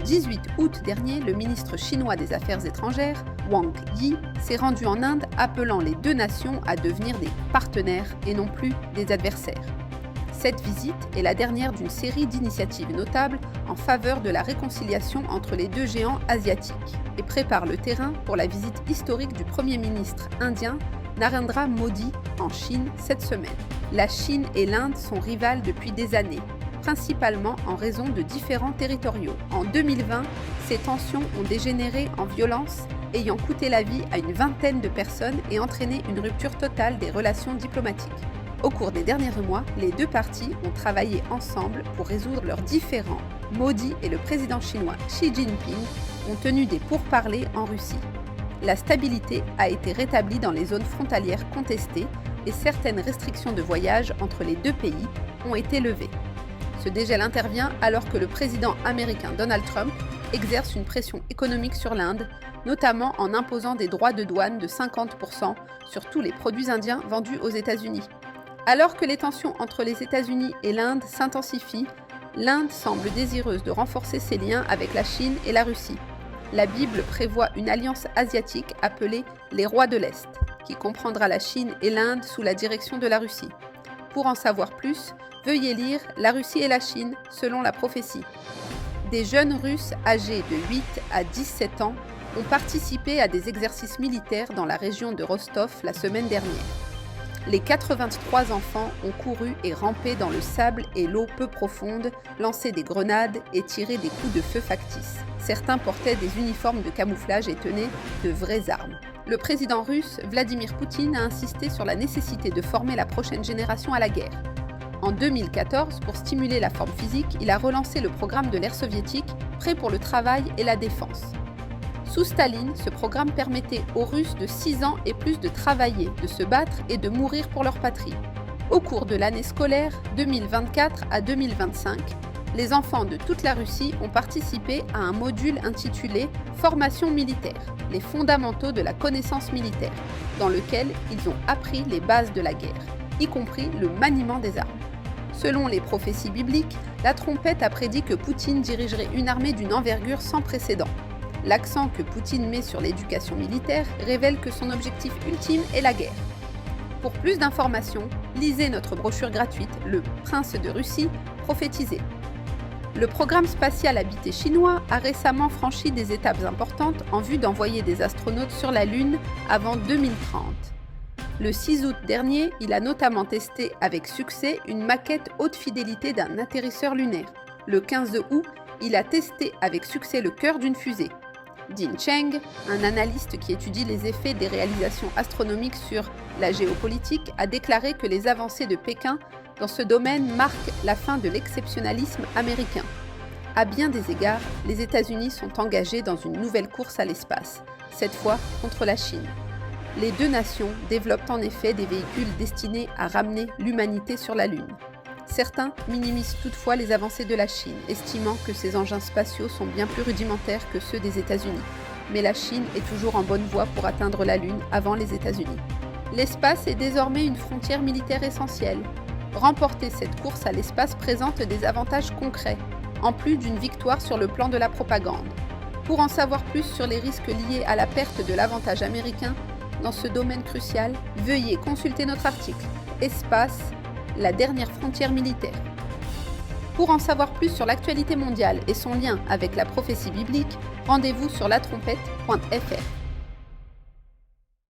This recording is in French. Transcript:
18 août dernier, le ministre chinois des Affaires étrangères, Wang Yi, s'est rendu en Inde appelant les deux nations à devenir des partenaires et non plus des adversaires. Cette visite est la dernière d'une série d'initiatives notables en faveur de la réconciliation entre les deux géants asiatiques et prépare le terrain pour la visite historique du Premier ministre indien Narendra Modi en Chine cette semaine. La Chine et l'Inde sont rivales depuis des années, principalement en raison de différends territoriaux. En 2020, ces tensions ont dégénéré en violence, ayant coûté la vie à une vingtaine de personnes et entraîné une rupture totale des relations diplomatiques. Au cours des derniers mois, les deux parties ont travaillé ensemble pour résoudre leurs différends. Modi et le président chinois Xi Jinping ont tenu des pourparlers en Russie. La stabilité a été rétablie dans les zones frontalières contestées et certaines restrictions de voyage entre les deux pays ont été levées. Ce dégel intervient alors que le président américain Donald Trump exerce une pression économique sur l'Inde, notamment en imposant des droits de douane de 50% sur tous les produits indiens vendus aux États-Unis. Alors que les tensions entre les États-Unis et l'Inde s'intensifient, l'Inde semble désireuse de renforcer ses liens avec la Chine et la Russie. La Bible prévoit une alliance asiatique appelée les Rois de l'Est, qui comprendra la Chine et l'Inde sous la direction de la Russie. Pour en savoir plus, veuillez lire La Russie et la Chine selon la prophétie. Des jeunes Russes âgés de 8 à 17 ans ont participé à des exercices militaires dans la région de Rostov la semaine dernière. Les 83 enfants ont couru et rampé dans le sable et l'eau peu profonde, lancé des grenades et tiré des coups de feu factices. Certains portaient des uniformes de camouflage et tenaient de vraies armes. Le président russe Vladimir Poutine a insisté sur la nécessité de former la prochaine génération à la guerre. En 2014, pour stimuler la forme physique, il a relancé le programme de l'ère soviétique, prêt pour le travail et la défense. Sous Staline, ce programme permettait aux Russes de 6 ans et plus de travailler, de se battre et de mourir pour leur patrie. Au cours de l'année scolaire 2024 à 2025, les enfants de toute la Russie ont participé à un module intitulé « Formation militaire, les fondamentaux de la connaissance militaire », dans lequel ils ont appris les bases de la guerre, y compris le maniement des armes. Selon les prophéties bibliques, la trompette a prédit que Poutine dirigerait une armée d'une envergure sans précédent. L'accent que Poutine met sur l'éducation militaire révèle que son objectif ultime est la guerre. Pour plus d'informations, lisez notre brochure gratuite « Le Prince de Russie, prophétisé ». Le programme spatial habité chinois a récemment franchi des étapes importantes en vue d'envoyer des astronautes sur la Lune avant 2030. Le 6 août dernier, il a notamment testé avec succès une maquette haute fidélité d'un atterrisseur lunaire. Le 15 août, il a testé avec succès le cœur d'une fusée. Dean Cheng, un analyste qui étudie les effets des réalisations astronomiques sur la géopolitique, a déclaré que les avancées de Pékin dans ce domaine marquent la fin de l'exceptionnalisme américain. À bien des égards, les États-Unis sont engagés dans une nouvelle course à l'espace, cette fois contre la Chine. Les deux nations développent en effet des véhicules destinés à ramener l'humanité sur la Lune. Certains minimisent toutefois les avancées de la Chine, estimant que ces engins spatiaux sont bien plus rudimentaires que ceux des États-Unis. Mais la Chine est toujours en bonne voie pour atteindre la Lune avant les États-Unis. L'espace est désormais une frontière militaire essentielle. Remporter cette course à l'espace présente des avantages concrets, en plus d'une victoire sur le plan de la propagande. Pour en savoir plus sur les risques liés à la perte de l'avantage américain dans ce domaine crucial, veuillez consulter notre article « Espace, la dernière frontière militaire ». Pour en savoir plus sur l'actualité mondiale et son lien avec la prophétie biblique, rendez-vous sur latrompette.fr.